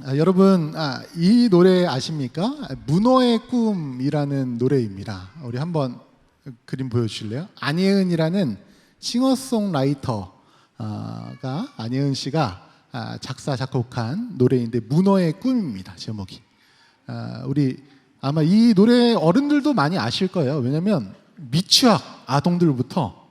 여러분, 이 노래 아십니까? 문어의 꿈이라는 노래입니다. 우리 한번 그림 보여주실래요? 안예은이라는 싱어송라이터가 안예은 씨가 작사 작곡한 노래인데 문어의 꿈입니다. 제목이. 우리 아마 이 노래 어른들도 많이 아실 거예요. 왜냐하면 미취학 아동들부터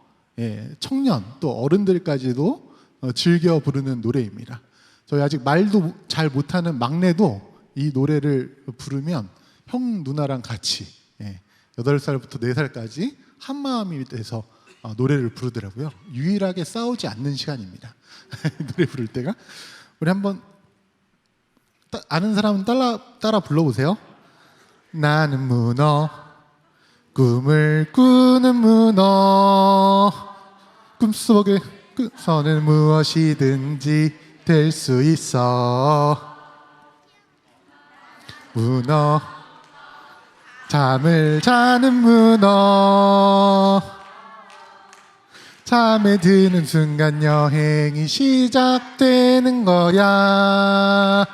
청년 또 어른들까지도 즐겨 부르는 노래입니다. 저희 아직 말도 잘 못하는 막내도 이 노래를 부르면 형 누나랑 같이 8살부터 4살까지 한마음이 돼서 노래를 부르더라고요. 유일하게 싸우지 않는 시간입니다. 노래 부를 때가. 우리 한번 아는 사람은 따라 불러보세요. 나는 문어, 꿈을 꾸는 문어, 꿈속에 서는 무엇이든지 될 수 있어. 문어, 잠을 자는 문어, 잠에 드는 순간 여행이 시작되는 거야.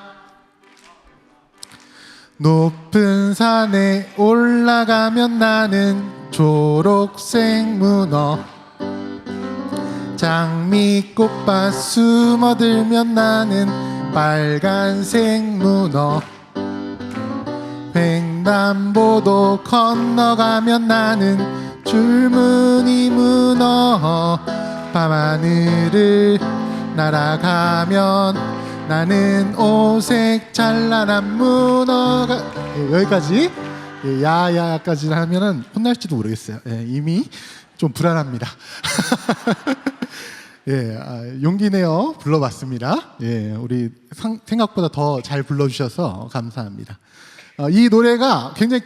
높은 산에 올라가면 나는 초록색 문어, 장미꽃밭 숨어들면 나는 빨간색 문어, 횡단보도 건너가면 나는 줄무늬 문어, 밤하늘을 날아가면 나는 오색 찬란한 문어가. 여기까지. 야야까지 하면은 혼날지도 모르겠어요. 이미 좀 불안합니다. 용기 내어 불러봤습니다. 우리 생각보다 더 잘 불러주셔서 감사합니다. 이 노래가 굉장히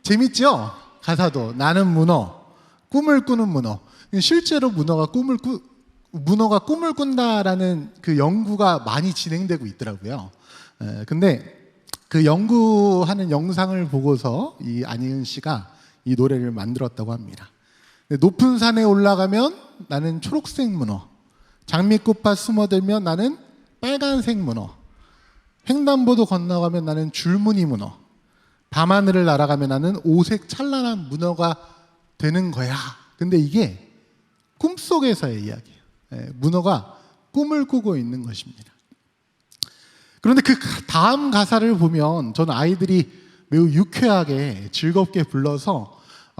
재밌죠? 가사도 나는 문어, 꿈을 꾸는 문어. 실제로 문어가 꿈을 꾼다라는 그 연구가 많이 진행되고 있더라고요. 근데 그 연구하는 영상을 보고서 이 안예은 씨가 이 노래를 만들었다고 합니다. 높은 산에 올라가면 나는 초록색 문어, 장미꽃밭 숨어들면 나는 빨간색 문어, 횡단보도 건너가면 나는 줄무늬 문어, 밤하늘을 날아가면 나는 오색 찬란한 문어가 되는 거야. 근데 이게 꿈속에서의 이야기예요. 문어가 꿈을 꾸고 있는 것입니다. 그런데 그 다음 가사를 보면 저는 아이들이 매우 유쾌하게 즐겁게 불러서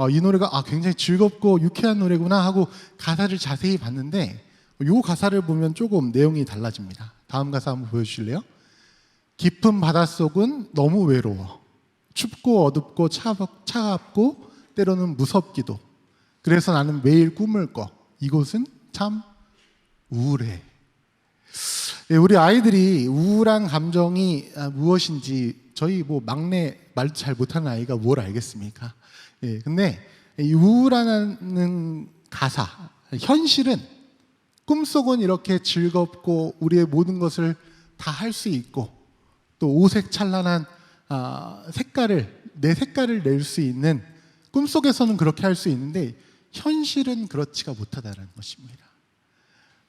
이 노래가 굉장히 즐겁고 유쾌한 노래구나 하고 가사를 자세히 봤는데 이 가사를 보면 조금 내용이 달라집니다. 다음 가사 한번 보여주실래요? 깊은 바닷속은 너무 외로워. 춥고 어둡고 차갑고 때로는 무섭기도. 그래서 나는 매일 꿈을 꿔. 이곳은 참 우울해. 우리 아이들이 우울한 감정이 무엇인지 저희 막내 말도 잘 못하는 아이가 뭘 알겠습니까? 근데 이 우울하다는 가사, 현실은 꿈속은 이렇게 즐겁고 우리의 모든 것을 다 할 수 있고 또 오색 찬란한 내 색깔을 낼 수 있는, 꿈속에서는 그렇게 할 수 있는데 현실은 그렇지가 못하다는 것입니다.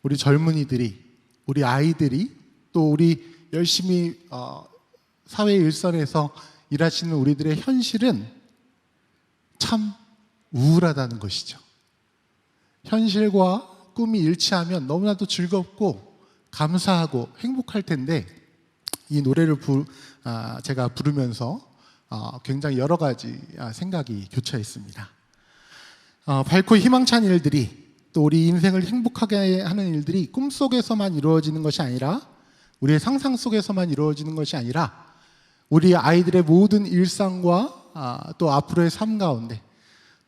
우리 젊은이들이, 우리 아이들이 또 우리 열심히 사회 일선에서 일하시는 우리들의 현실은 참 우울하다는 것이죠. 현실과 꿈이 일치하면 너무나도 즐겁고 감사하고 행복할 텐데 이 노래를 제가 부르면서 굉장히 여러 가지 생각이 교차했습니다. 밝고 희망찬 일들이, 또 우리 인생을 행복하게 하는 일들이 꿈속에서만 이루어지는 것이 아니라, 우리의 상상 속에서만 이루어지는 것이 아니라 우리 아이들의 모든 일상과 또 앞으로의 삶 가운데,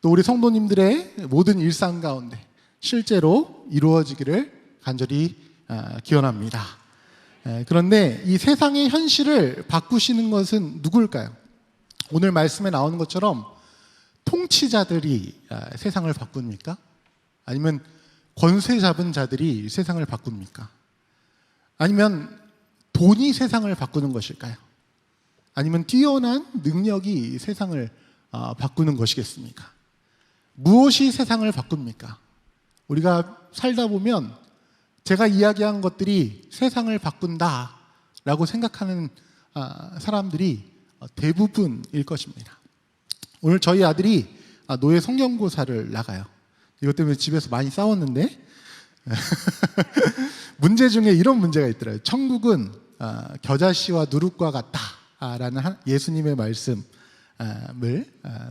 또 우리 성도님들의 모든 일상 가운데 실제로 이루어지기를 간절히 기원합니다. 그런데 이 세상의 현실을 바꾸시는 것은 누굴까요? 오늘 말씀에 나오는 것처럼 통치자들이 세상을 바꿉니까? 아니면 권세 잡은 자들이 세상을 바꿉니까? 아니면 돈이 세상을 바꾸는 것일까요? 아니면 뛰어난 능력이 세상을 바꾸는 것이겠습니까? 무엇이 세상을 바꿉니까? 우리가 살다 보면 제가 이야기한 것들이 세상을 바꾼다 라고 생각하는 사람들이 대부분일 것입니다. 오늘 저희 아들이 노예 성경고사를 나가요. 이것 때문에 집에서 많이 싸웠는데 문제 중에 이런 문제가 있더라고요. 천국은 겨자씨와 누룩과 같다라는 예수님의 말씀을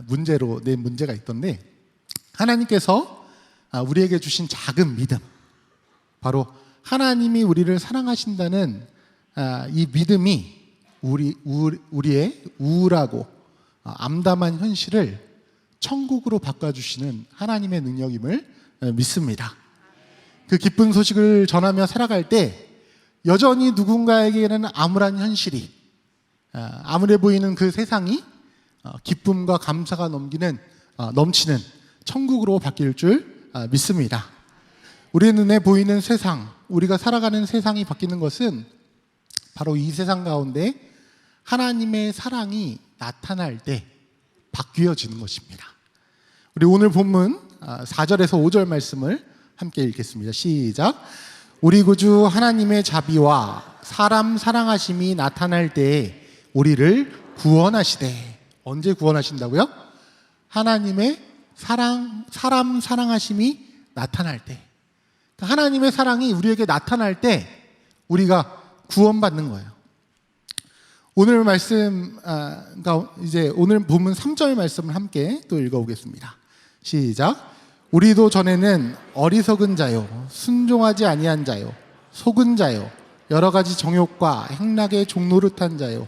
문제로 낸 문제가 있던데, 하나님께서 우리에게 주신 작은 믿음, 바로 하나님이 우리를 사랑하신다는 이 믿음이 우리의 우울하고 암담한 현실을 천국으로 바꿔주시는 하나님의 능력임을 믿습니다. 그 기쁜 소식을 전하며 살아갈 때 여전히 누군가에게는 암울한 현실이, 암울해 보이는 그 세상이 기쁨과 감사가 넘치는 천국으로 바뀔 줄 믿습니다. 우리 눈에 보이는 세상, 우리가 살아가는 세상이 바뀌는 것은 바로 이 세상 가운데 하나님의 사랑이 나타날 때 바뀌어지는 것입니다. 우리 오늘 본문 4절에서 5절 말씀을 함께 읽겠습니다. 시작. 우리 구주 하나님의 자비와 사람 사랑하심이 나타날 때에 우리를 구원하시되. 언제 구원하신다고요? 하나님의 사람 사랑하심이 나타날 때, 하나님의 사랑이 우리에게 나타날 때 우리가 구원받는 거예요. 오늘 말씀, 이제 오늘 본문 3절 말씀을 함께 또 읽어보겠습니다. 시작. 우리도 전에는 어리석은 자요, 순종하지 아니한 자요, 속은 자요, 여러 가지 정욕과 행락에 종노릇한 자요,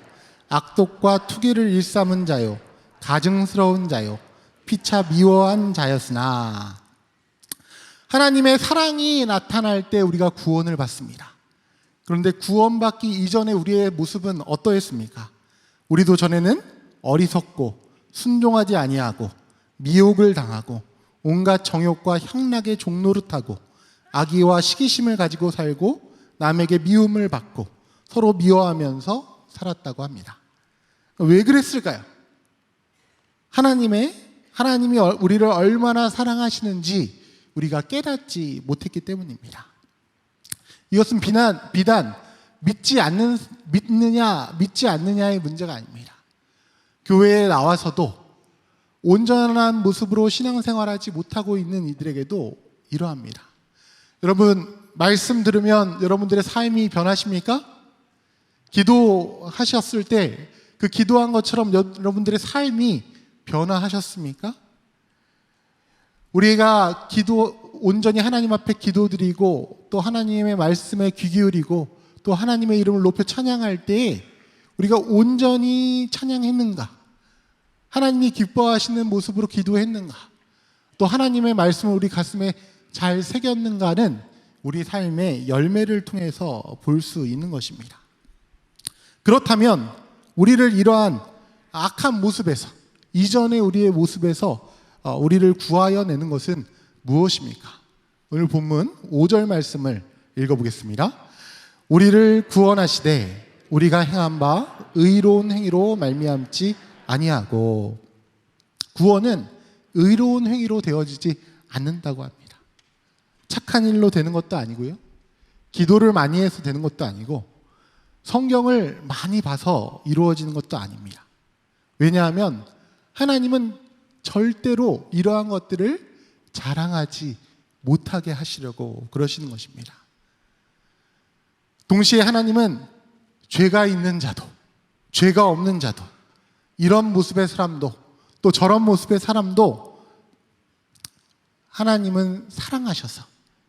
악독과 투기를 일삼은 자요, 가증스러운 자요, 피차 미워한 자였으나. 하나님의 사랑이 나타날 때 우리가 구원을 받습니다. 그런데 구원받기 이전에 우리의 모습은 어떠했습니까? 우리도 전에는 어리석고 순종하지 아니하고 미혹을 당하고 온갖 정욕과 향락에 종노릇하고 악의와 시기심을 가지고 살고 남에게 미움을 받고 서로 미워하면서 살았다고 합니다. 왜 그랬을까요? 하나님이 우리를 얼마나 사랑하시는지 우리가 깨닫지 못했기 때문입니다. 이것은 비단 믿지 않느냐의 문제가 아닙니다. 교회에 나와서도 온전한 모습으로 신앙생활하지 못하고 있는 이들에게도 이러합니다. 여러분, 말씀 들으면 여러분들의 삶이 변하십니까? 기도하셨을 때 그 기도한 것처럼 여러분들의 삶이 변화하셨습니까? 우리가 온전히 하나님 앞에 기도드리고 또 하나님의 말씀에 귀 기울이고 또 하나님의 이름을 높여 찬양할 때 우리가 온전히 찬양했는가? 하나님이 기뻐하시는 모습으로 기도했는가? 또 하나님의 말씀을 우리 가슴에 잘 새겼는가는 우리 삶의 열매를 통해서 볼 수 있는 것입니다. 그렇다면 우리를 이러한 악한 모습에서, 이전의 우리의 모습에서 우리를 구하여 내는 것은 무엇입니까? 오늘 본문 5절 말씀을 읽어보겠습니다. 우리를 구원하시되 우리가 행한 바 의로운 행위로 말미암지 아니하고. 구원은 의로운 행위로 되어지지 않는다고 합니다. 착한 일로 되는 것도 아니고요, 기도를 많이 해서 되는 것도 아니고, 성경을 많이 봐서 이루어지는 것도 아닙니다. 왜냐하면 하나님은 절대로 이러한 것들을 자랑하지 못하게 하시려고 그러시는 것입니다. 동시에 하나님은 죄가 있는 자도 죄가 없는 자도, 이런 모습의 사람도 또 저런 모습의 사람도 하나님은 사랑하셔서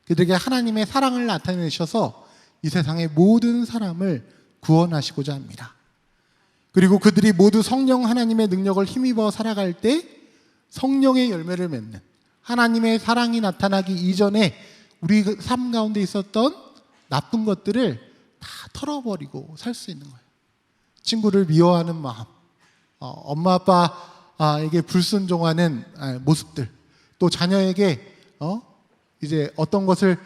그들에게 하나님의 사랑을 나타내셔서 이 세상의 모든 사람을 구원하시고자 합니다. 그리고 그들이 모두 성령 하나님의 능력을 힘입어 살아갈 때 성령의 열매를 맺는, 하나님의 사랑이 나타나기 이전에 우리 삶 가운데 있었던 나쁜 것들을 다 털어버리고 살 수 있는 거예요. 친구를 미워하는 마음, 엄마 아빠에게 불순종하는 모습들, 또 자녀에게 이제 어떤 것을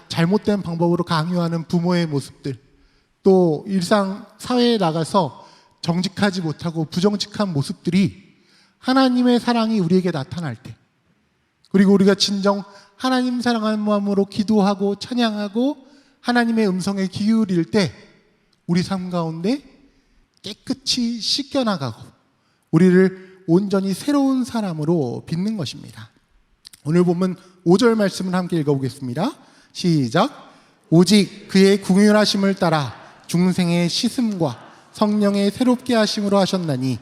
잘못된 방법으로 강요하는 부모의 모습들, 또 일상 사회에 나가서 정직하지 못하고 부정직한 모습들이 하나님의 사랑이 우리에게 나타날 때, 그리고 우리가 진정 하나님 사랑하는 마음으로 기도하고 찬양하고 하나님의 음성에 귀 기울일 때 우리 삶 가운데 깨끗이 씻겨나가고 우리를 온전히 새로운 사람으로 빚는 것입니다. 오늘 본문 5절 말씀을 함께 읽어보겠습니다. 시작. 오직 그의 긍휼하심을 따라 중생의 씻음과 성령의 새롭게 하심으로 하셨나니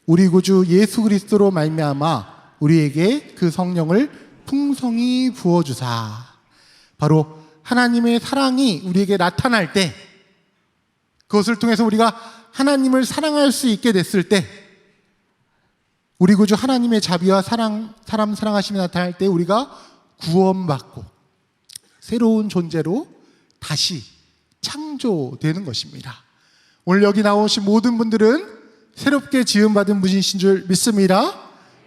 우리 구주 예수 그리스도로 말미암아 우리에게 그 성령을 풍성히 부어주사. 바로 하나님의 사랑이 우리에게 나타날 때, 그것을 통해서 우리가 하나님을 사랑할 수 있게 됐을 때, 우리 구주 하나님의 자비와 사람 사랑하심이 나타날 때 우리가 구원받고 새로운 존재로 다시 창조되는 것입니다. 오늘 여기 나오신 모든 분들은 새롭게 지음받은 분이신 줄 믿습니다.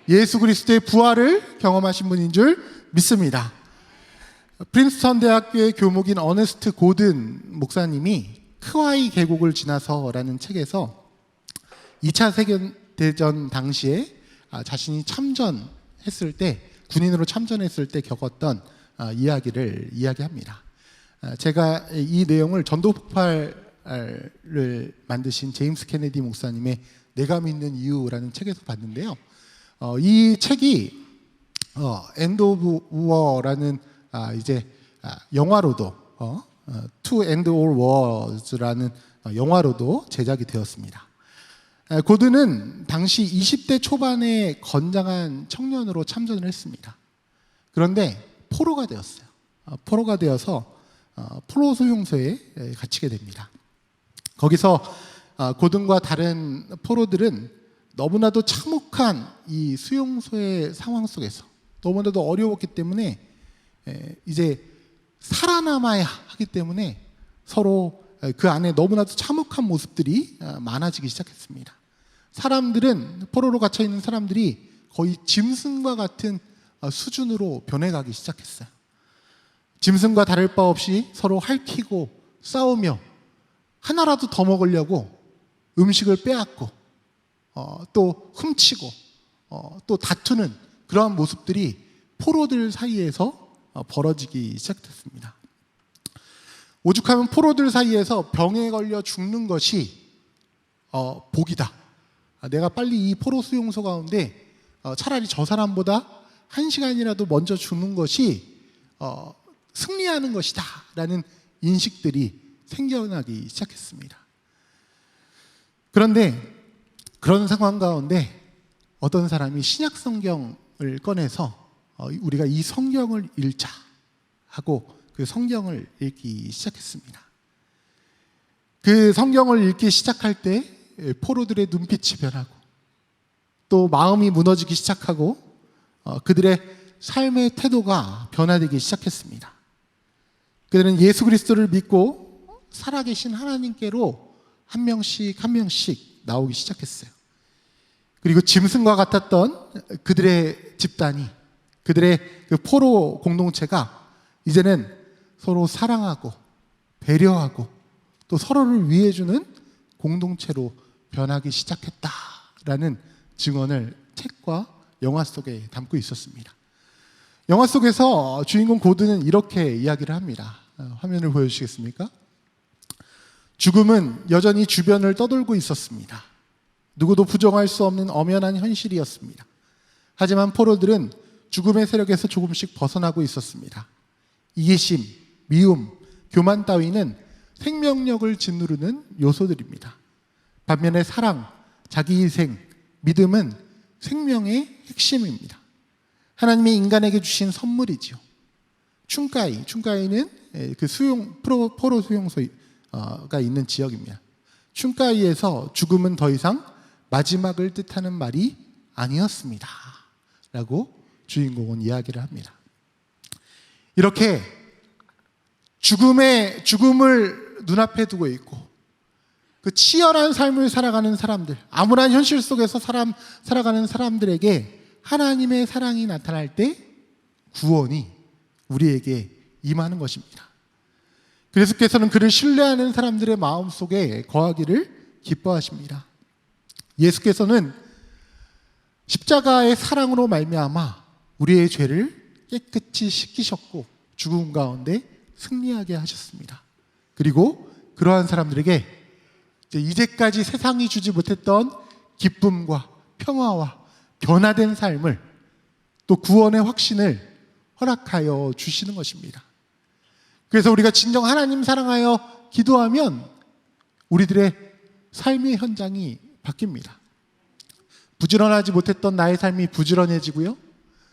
예수 그리스도의 부활을 경험하신 분인 줄 믿습니다. 프린스턴 대학교의 교목인 어네스트 고든 목사님이 크와이 계곡을 지나서라는 책에서 2차 세계대전 당시에 자신이 참전했을 때, 군인으로 참전했을 때 겪었던 이야기를 이야기합니다. 제가 이 내용을 전도폭발을 만드신 제임스 케네디 목사님의 내가 믿는 이유라는 책에서 봤는데요. 이 책이 엔드 오브 워라는 이제 영화로도 To End All Wars라는 영화로도 제작이 되었습니다. 고든은 당시 20대 초반의 건장한 청년으로 참전을 했습니다. 그런데 포로가 되었어요. 포로가 되어서 포로 수용소에 갇히게 됩니다. 거기서 고든과 다른 포로들은 너무나도 참혹한 이 수용소의 상황 속에서 너무나도 어려웠기 때문에 이제 살아남아야 하기 때문에 서로 그 안에 너무나도 참혹한 모습들이 많아지기 시작했습니다. 사람들은, 포로로 갇혀 있는 사람들이 거의 짐승과 같은 수준으로 변해가기 시작했어요. 짐승과 다를 바 없이 서로 핥히고 싸우며 하나라도 더 먹으려고 음식을 빼앗고 또 훔치고 또 다투는 그러한 모습들이 포로들 사이에서 벌어지기 시작했습니다. 오죽하면 포로들 사이에서 병에 걸려 죽는 것이 복이다. 내가 빨리 이 포로 수용소 가운데 차라리 저 사람보다 1시간이라도 먼저 죽는 것이 승리하는 것이다 라는 인식들이 생겨나기 시작했습니다. 그런데 그런 상황 가운데 어떤 사람이 신약 성경을 꺼내서 우리가 이 성경을 읽자 하고 그 성경을 읽기 시작했습니다. 그 성경을 읽기 시작할 때 포로들의 눈빛이 변하고 또 마음이 무너지기 시작하고 그들의 삶의 태도가 변화되기 시작했습니다. 그들은 예수 그리스도를 믿고 살아계신 하나님께로 한 명씩 한 명씩 나오기 시작했어요. 그리고 짐승과 같았던 그들의 집단이, 그들의 그 포로 공동체가 이제는 서로 사랑하고 배려하고 또 서로를 위해주는 공동체로 변하기 시작했다라는 증언을 책과 영화 속에 담고 있었습니다. 영화 속에서 주인공 고든은 이렇게 이야기를 합니다. 화면을 보여주시겠습니까? 죽음은 여전히 주변을 떠돌고 있었습니다. 누구도 부정할 수 없는 엄연한 현실이었습니다. 하지만 포로들은 죽음의 세력에서 조금씩 벗어나고 있었습니다. 이기심, 미움, 교만 따위는 생명력을 짓누르는 요소들입니다. 반면에 사랑, 자기희생, 믿음은 생명의 핵심입니다. 하나님이 인간에게 주신 선물이지요. 춘가이는 그 포로 수용소가 있는 지역입니다. 춘가이에서 죽음은 더 이상 마지막을 뜻하는 말이 아니었습니다. 라고 주인공은 이야기를 합니다. 이렇게 죽음을 눈앞에 두고 있고 그 치열한 삶을 살아가는 사람들, 암울한 현실 속에서 살아가는 사람들에게 하나님의 사랑이 나타날 때 구원이 우리에게 임하는 것입니다. 그리스도께서는 그를 신뢰하는 사람들의 마음속에 거하기를 기뻐하십니다. 예수께서는 십자가의 사랑으로 말미암아 우리의 죄를 깨끗이 씻기셨고 죽음 가운데 승리하게 하셨습니다. 그리고 그러한 사람들에게 이제까지 세상이 주지 못했던 기쁨과 평화와 변화된 삶을, 또 구원의 확신을 허락하여 주시는 것입니다. 그래서 우리가 진정 하나님 사랑하여 기도하면 우리들의 삶의 현장이 바뀝니다. 부지런하지 못했던 나의 삶이 부지런해지고요,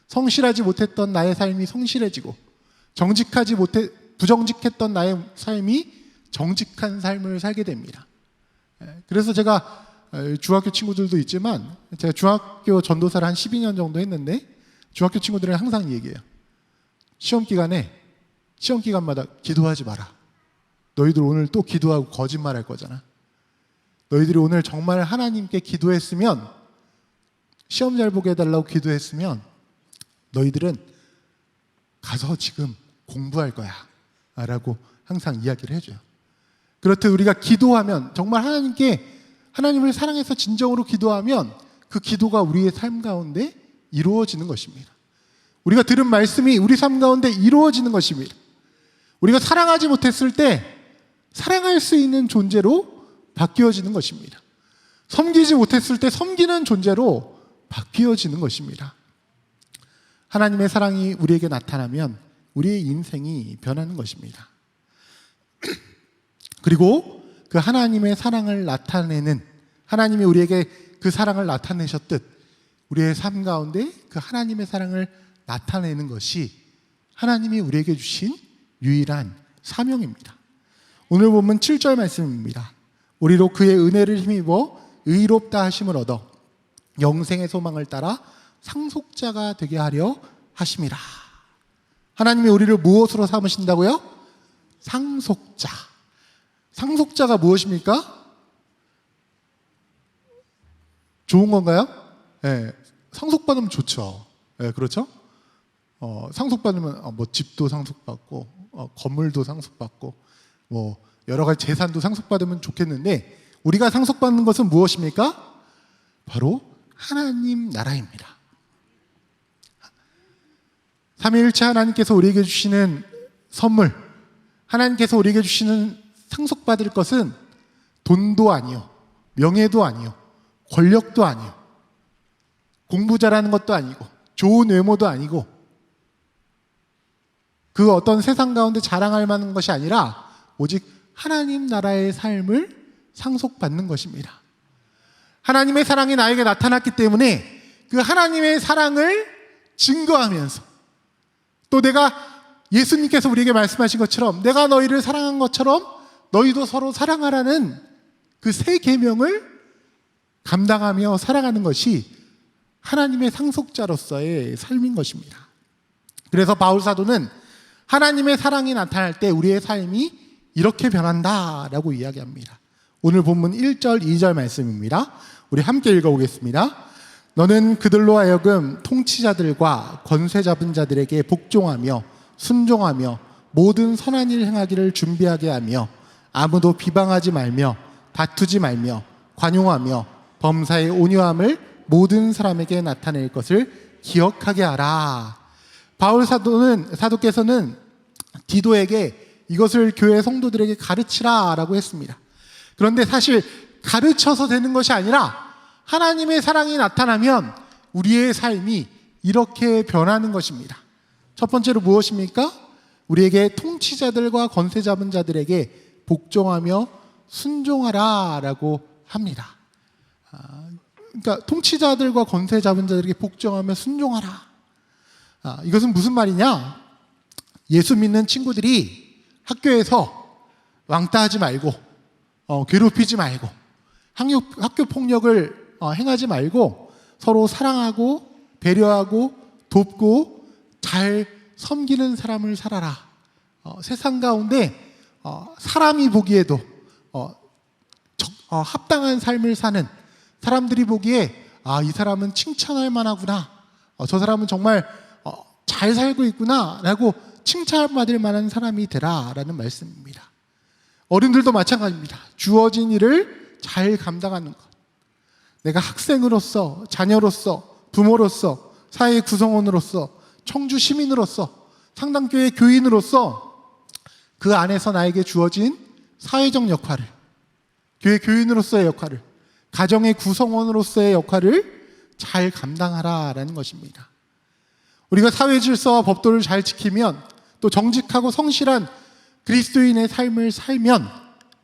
성실하지 못했던 나의 삶이 성실해지고, 부정직했던 나의 삶이 정직한 삶을 살게 됩니다. 그래서 제가 중학교 친구들도 있지만, 제가 중학교 전도사를 한 12년 정도 했는데 중학교 친구들은 항상 얘기해요. 시험 기간마다 기도하지 마라. 너희들 오늘 또 기도하고 거짓말할 거잖아. 너희들이 오늘 정말 하나님께 기도했으면, 시험 잘 보게 해달라고 기도했으면 너희들은 가서 지금 공부할 거야 라고 항상 이야기를 해줘요. 그렇듯 우리가 기도하면, 정말 하나님을 사랑해서 진정으로 기도하면 그 기도가 우리의 삶 가운데 이루어지는 것입니다. 우리가 들은 말씀이 우리 삶 가운데 이루어지는 것입니다. 우리가 사랑하지 못했을 때 사랑할 수 있는 존재로 바뀌어지는 것입니다. 섬기지 못했을 때 섬기는 존재로 바뀌어지는 것입니다. 하나님의 사랑이 우리에게 나타나면 우리의 인생이 변하는 것입니다. 그리고 그 하나님의 사랑을 나타내는, 하나님이 우리에게 그 사랑을 나타내셨듯 우리의 삶 가운데 그 하나님의 사랑을 나타내는 것이 하나님이 우리에게 주신 유일한 사명입니다. 오늘 본문 7절 말씀입니다. 우리로 그의 은혜를 힘입어 의롭다 하심을 얻어 영생의 소망을 따라 상속자가 되게 하려 하심이라. 하나님이 우리를 무엇으로 삼으신다고요? 상속자. 상속자가 무엇입니까? 좋은 건가요? 네, 상속받으면 좋죠. 네, 그렇죠? 상속받으면 뭐 집도 상속받고, 건물도 상속받고, 뭐 여러 가지 재산도 상속받으면 좋겠는데, 우리가 상속받는 것은 무엇입니까? 바로 하나님 나라입니다. 삼위일체 하나님께서 우리에게 주시는 선물, 하나님께서 우리에게 주시는 상속받을 것은 돈도 아니요, 명예도 아니요, 권력도 아니요, 공부 잘하는 것도 아니고, 좋은 외모도 아니고, 그 어떤 세상 가운데 자랑할 만한 것이 아니라 오직 하나님 나라의 삶을 상속받는 것입니다. 하나님의 사랑이 나에게 나타났기 때문에 그 하나님의 사랑을 증거하면서, 또 내가, 예수님께서 우리에게 말씀하신 것처럼 내가 너희를 사랑한 것처럼 너희도 서로 사랑하라는 그 세 계명을 감당하며 살아가는 것이 하나님의 상속자로서의 삶인 것입니다. 그래서 바울 사도는 하나님의 사랑이 나타날 때 우리의 삶이 이렇게 변한다라고 이야기합니다. 오늘 본문 1절, 2절 말씀입니다. 우리 함께 읽어보겠습니다. 너는 그들로 하여금 통치자들과 권세 잡은 자들에게 복종하며 순종하며 모든 선한 일 행하기를 준비하게 하며 아무도 비방하지 말며 다투지 말며 관용하며 범사의 온유함을 모든 사람에게 나타낼 것을 기억하게 하라. 바울 사도께서는 디도에게 이것을 교회 성도들에게 가르치라라고 했습니다. 그런데 사실 가르쳐서 되는 것이 아니라 하나님의 사랑이 나타나면 우리의 삶이 이렇게 변하는 것입니다. 첫 번째로 무엇입니까? 우리에게 통치자들과 권세 잡은 자들에게 복종하며 순종하라라고 합니다. 그러니까 통치자들과 권세 잡은 자들에게 복종하며 순종하라. 이것은 무슨 말이냐? 예수 믿는 친구들이 학교에서 왕따하지 말고, 괴롭히지 말고, 학교 폭력을 행하지 말고 서로 사랑하고 배려하고 돕고 잘 섬기는 삶을 살아라. 세상 가운데 사람이 보기에도 합당한 삶을 사는, 사람들이 보기에 이 사람은 칭찬할 만하구나, 저 사람은 정말 잘 살고 있구나 라고 칭찬받을 만한 사람이 되라라는 말씀입니다. 어른들도 마찬가지입니다. 주어진 일을 잘 감당하는 것, 내가 학생으로서, 자녀로서, 부모로서, 사회 구성원으로서, 청주 시민으로서, 상당교회 교인으로서 그 안에서 나에게 주어진 사회적 역할을 교회 교인으로서의 역할을, 가정의 구성원으로서의 역할을 잘 감당하라라는 것입니다. 우리가 사회 질서와 법도를 잘 지키면, 또 정직하고 성실한 그리스도인의 삶을 살면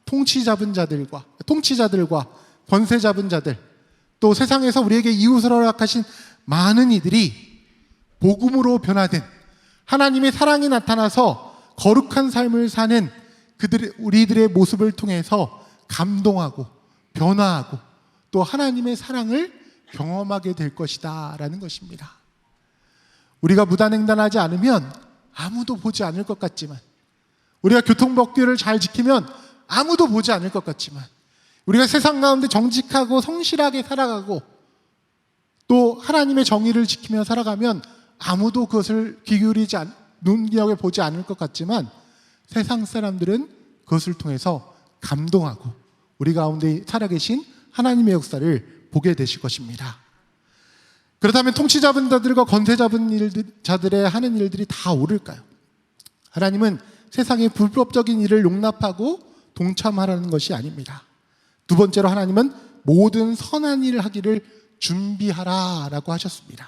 통치 잡은 자들과 권세 잡은 자들, 또 세상에서 우리에게 이웃을 허락하신 많은 이들이 복음으로 변화된 하나님의 사랑이 나타나서 거룩한 삶을 사는 우리들의 모습을 통해서 감동하고 변화하고 또 하나님의 사랑을 경험하게 될 것이다 라는 것입니다. 우리가 무단횡단하지 않으면 아무도 보지 않을 것 같지만, 우리가 교통법규를 잘 지키면 아무도 보지 않을 것 같지만, 우리가 세상 가운데 정직하고 성실하게 살아가고 또 하나님의 정의를 지키며 살아가면 아무도 그것을 눈여겨 보지 않을 것 같지만, 세상 사람들은 그것을 통해서 감동하고 우리 가운데 살아계신 하나님의 역사를 보게 되실 것입니다. 그렇다면 통치 잡은 자들과 권세 잡은 자들의 하는 일들이 다 옳을까요? 하나님은 세상의 불법적인 일을 용납하고 동참하라는 것이 아닙니다. 두 번째로 하나님은 모든 선한 일을 하기를 준비하라라고 하셨습니다.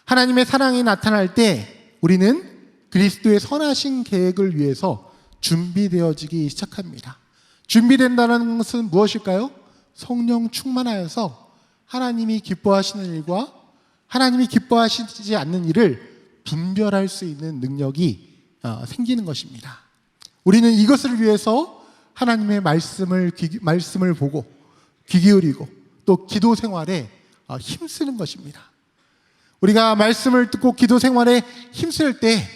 하나님의 사랑이 나타날 때 우리는 그리스도의 선하신 계획을 위해서 준비되어지기 시작합니다. 준비된다는 것은 무엇일까요? 성령 충만하여서 하나님이 기뻐하시는 일과 하나님이 기뻐하시지 않는 일을 분별할 수 있는 능력이 생기는 것입니다. 우리는 이것을 위해서 하나님의 말씀을 보고 귀 기울이고 또 기도 생활에 힘쓰는 것입니다. 우리가 말씀을 듣고 기도 생활에 힘쓸 때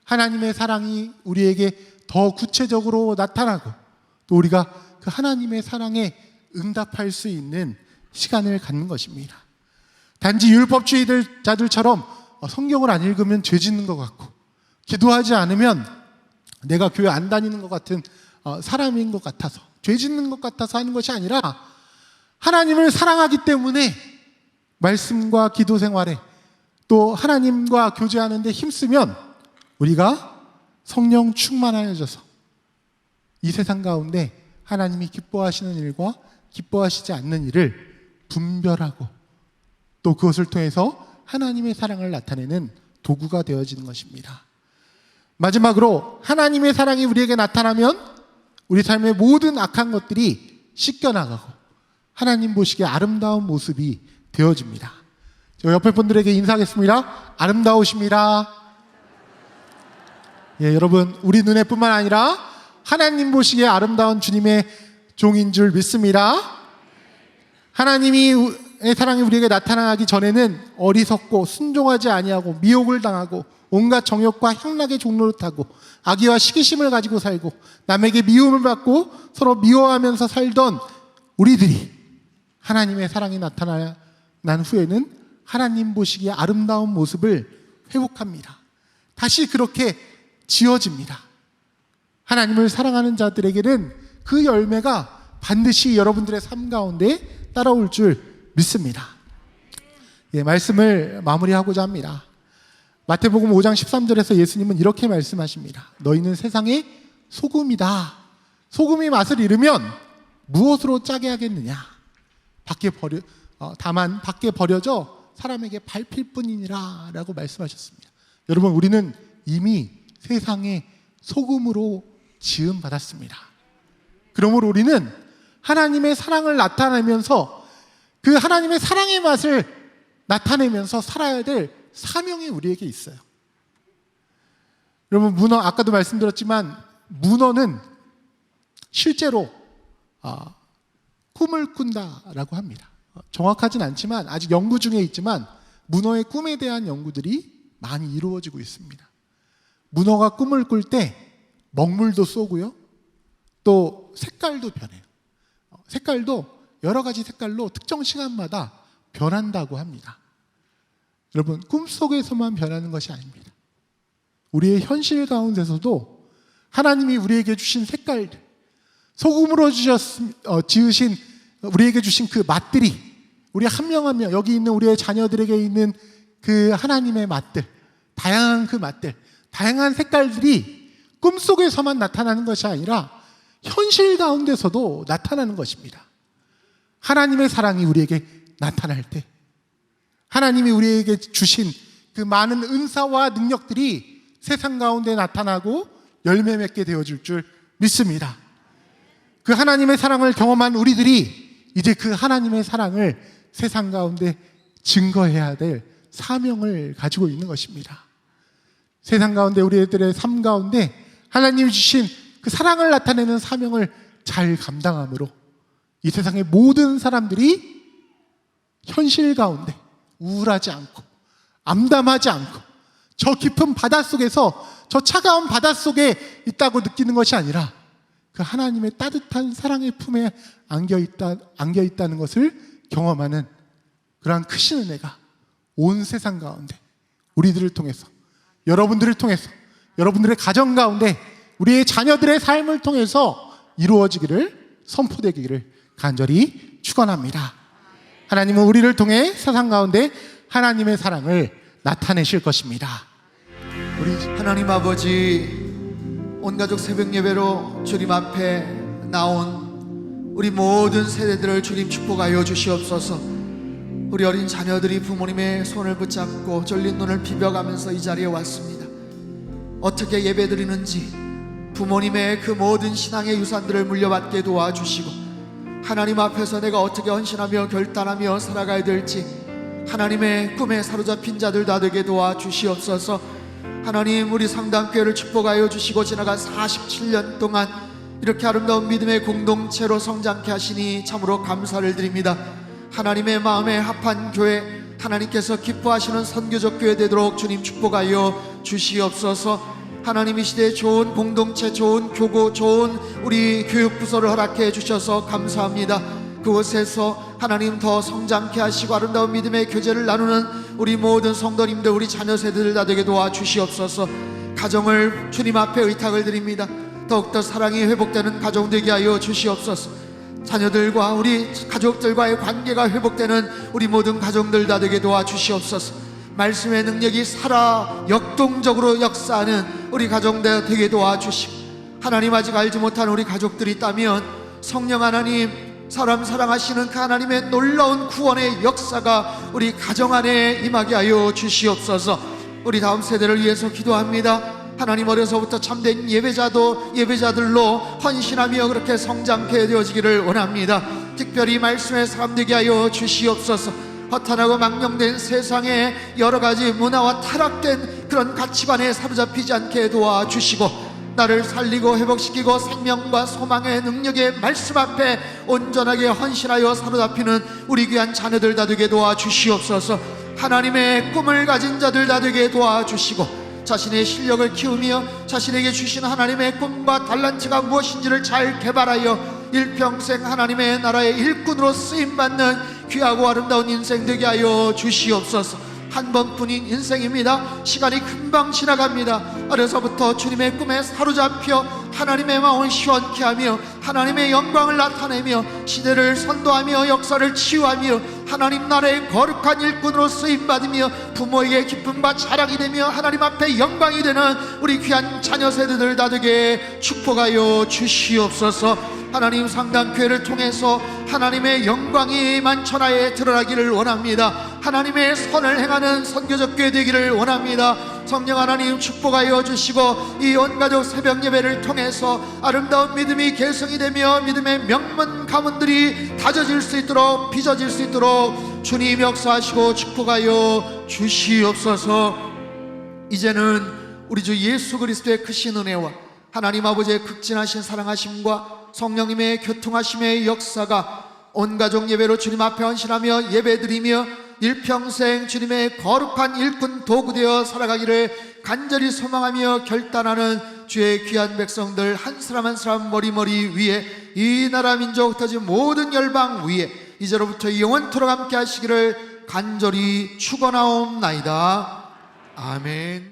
하나님의 사랑이 우리에게 더 구체적으로 나타나고 또 우리가 그 하나님의 사랑에 응답할 수 있는 시간을 갖는 것입니다. 단지 율법주의자들처럼 성경을 안 읽으면 죄 짓는 것 같고 기도하지 않으면 내가 교회 안 다니는 것 같은 사람인 것 같아서 죄 짓는 것 같아서 하는 것이 아니라 하나님을 사랑하기 때문에 말씀과 기도 생활에 또 하나님과 교제하는 데 힘쓰면 우리가 성령 충만하여져서 이 세상 가운데 하나님이 기뻐하시는 일과 기뻐하시지 않는 일을 분별하고 또 그것을 통해서 하나님의 사랑을 나타내는 도구가 되어지는 것입니다. 마지막으로 하나님의 사랑이 우리에게 나타나면 우리 삶의 모든 악한 것들이 씻겨나가고 하나님 보시기에 아름다운 모습이 되어집니다. 저 옆에 분들에게 인사하겠습니다. 아름다우십니다. 예, 여러분 우리 눈에뿐만 아니라 하나님 보시기에 아름다운 주님의 종인 줄 믿습니다. 하나님의 사랑이 우리에게 나타나기 전에는 어리석고 순종하지 아니하고 미혹을 당하고 온갖 정욕과 향락의 종로를 타고 악의와 시기심을 가지고 살고 남에게 미움을 받고 서로 미워하면서 살던 우리들이 하나님의 사랑이 나타난 후에는 하나님 보시기에 아름다운 모습을 회복합니다. 다시 그렇게 지어집니다. 하나님을 사랑하는 자들에게는 그 열매가 반드시 여러분들의 삶 가운데 따라올 줄 믿습니다. 예, 말씀을 마무리하고자 합니다. 마태복음 5장 13절에서 예수님은 이렇게 말씀하십니다. 너희는 세상의 소금이다. 소금이 맛을 잃으면 무엇으로 짜게 하겠느냐? 다만 밖에 버려져 사람에게 밟힐 뿐이니라 라고 말씀하셨습니다. 여러분 우리는 이미 세상의 소금으로 지음 받았습니다. 그러므로 우리는 하나님의 사랑을 나타내면서 그 하나님의 사랑의 맛을 나타내면서 살아야 될 사명이 우리에게 있어요. 여러분 문어, 아까도 말씀드렸지만 문어는 실제로 꿈을 꾼다라고 합니다. 정확하진 않지만 아직 연구 중에 있지만 문어의 꿈에 대한 연구들이 많이 이루어지고 있습니다. 문어가 꿈을 꿀 때 먹물도 쏘고요. 또 색깔도 변해요. 색깔도 여러 가지 색깔로 특정 시간마다 변한다고 합니다. 여러분 꿈속에서만 변하는 것이 아닙니다. 우리의 현실 가운데서도 하나님이 우리에게 주신 색깔들, 소금으로 지으신 우리에게 주신 그 맛들이 우리 한 명 한 명 여기 있는 우리의 자녀들에게 있는 그 하나님의 맛들, 다양한 그 맛들, 다양한 색깔들이 꿈속에서만 나타나는 것이 아니라 현실 가운데서도 나타나는 것입니다. 하나님의 사랑이 우리에게 나타날 때, 하나님이 우리에게 주신 그 많은 은사와 능력들이 세상 가운데 나타나고 열매 맺게 되어줄 줄 믿습니다. 그 하나님의 사랑을 경험한 우리들이 이제 그 하나님의 사랑을 세상 가운데 증거해야 될 사명을 가지고 있는 것입니다. 세상 가운데 우리들의 삶 가운데 하나님이 주신 그 사랑을 나타내는 사명을 잘 감당함으로 이 세상의 모든 사람들이 현실 가운데 우울하지 않고 암담하지 않고 저 깊은 바닷속에서, 저 차가운 바닷속에 있다고 느끼는 것이 아니라 그 하나님의 따뜻한 사랑의 품에 안겨있다는 것을 경험하는 그러한 크신 은혜가 온 세상 가운데 우리들을 통해서, 여러분들을 통해서, 여러분들의 가정 가운데 우리의 자녀들의 삶을 통해서 이루어지기를, 선포되기를 간절히 축원합니다. 하나님은 우리를 통해 세상 가운데 하나님의 사랑을 나타내실 것입니다. 우리 하나님 아버지, 온가족 새벽 예배로 주님 앞에 나온 우리 모든 세대들을 주님 축복하여 주시옵소서. 우리 어린 자녀들이 부모님의 손을 붙잡고 졸린 눈을 비벼가면서 이 자리에 왔습니다. 어떻게 예배드리는지 부모님의 그 모든 신앙의 유산들을 물려받게 도와주시고, 하나님 앞에서 내가 어떻게 헌신하며 결단하며 살아가야 될지 하나님의 꿈에 사로잡힌 자들 다 되게 도와주시옵소서. 하나님, 우리 상담교회를 축복하여 주시고 지나간 47년 동안 이렇게 아름다운 믿음의 공동체로 성장케 하시니 참으로 감사를 드립니다. 하나님의 마음에 합한 교회, 하나님께서 기뻐하시는 선교적 교회 되도록 주님 축복하여 주시옵소서. 하나님, 이 시대에 좋은 공동체, 좋은 교구, 좋은 우리 교육부서를 허락해 주셔서 감사합니다. 그곳에서 하나님 더 성장케 하시고 아름다운 믿음의 교제를 나누는 우리 모든 성도님들, 우리 자녀 세대들 다 되게 도와주시옵소서. 가정을 주님 앞에 의탁을 드립니다. 더욱더 사랑이 회복되는 가정 되게 하여 주시옵소서. 자녀들과 우리 가족들과의 관계가 회복되는 우리 모든 가정들 다 되게 도와주시옵소서. 말씀의 능력이 살아 역동적으로 역사하는 우리 가정들 되게 도와주시고, 하나님 아직 알지 못한 우리 가족들이 있다면 성령 하나님, 사람 사랑하시는 그 하나님의 놀라운 구원의 역사가 우리 가정 안에 임하게 하여 주시옵소서. 우리 다음 세대를 위해서 기도합니다. 하나님, 어려서부터 참된 예배자들로 헌신하며 그렇게 성장케 되어지기를 원합니다. 특별히 말씀의 사람 되게 하여 주시옵소서. 허탄하고 망령된 세상에 여러가지 문화와 타락된 그런 가치관에 사로잡히지 않게 도와주시고, 나를 살리고 회복시키고 생명과 소망의 능력의 말씀 앞에 온전하게 헌신하여 사로잡히는 우리 귀한 자녀들 다 되게 도와주시옵소서. 하나님의 꿈을 가진 자들 다 되게 도와주시고, 자신의 실력을 키우며 자신에게 주신 하나님의 꿈과 달란트가 무엇인지를 잘 개발하여 일평생 하나님의 나라의 일꾼으로 쓰임받는 귀하고 아름다운 인생 되게 하여 주시옵소서. 한 번뿐인 인생입니다. 시간이 금방 지나갑니다. 어려서부터 주님의 꿈에 사로잡혀 하나님의 마음을 시원케 하며 하나님의 영광을 나타내며 시대를 선도하며 역사를 치유하며 하나님 나라의 거룩한 일꾼으로 쓰임받으며 부모에게 기쁨과 자랑이 되며 하나님 앞에 영광이 되는 우리 귀한 자녀 세대들 다 되게 축복하여 주시옵소서. 하나님, 상담교회를 통해서 하나님의 영광이 만천하에 드러나기를 원합니다. 하나님의 선을 행하는 선교적 교회 되기를 원합니다. 성령 하나님 축복하여 주시고, 이 온가족 새벽 예배를 통해서 아름다운 믿음이 계승이 되며 믿음의 명문 가문들이 다져질 수 있도록, 빚어질 수 있도록 주님 역사하시고 축복하여 주시옵소서. 이제는 우리 주 예수 그리스도의 크신 은혜와 하나님 아버지의 극진하신 사랑하심과 성령님의 교통하심의 역사가 온 가족 예배로 주님 앞에 헌신하며 예배드리며 일평생 주님의 거룩한 일꾼 도구되어 살아가기를 간절히 소망하며 결단하는 주의 귀한 백성들 한 사람 한 사람 머리머리 위에, 이 나라 민족 터진 모든 열방 위에 이제로부터 영원토록 함께 하시기를 간절히 축원하옵나이다. 아멘.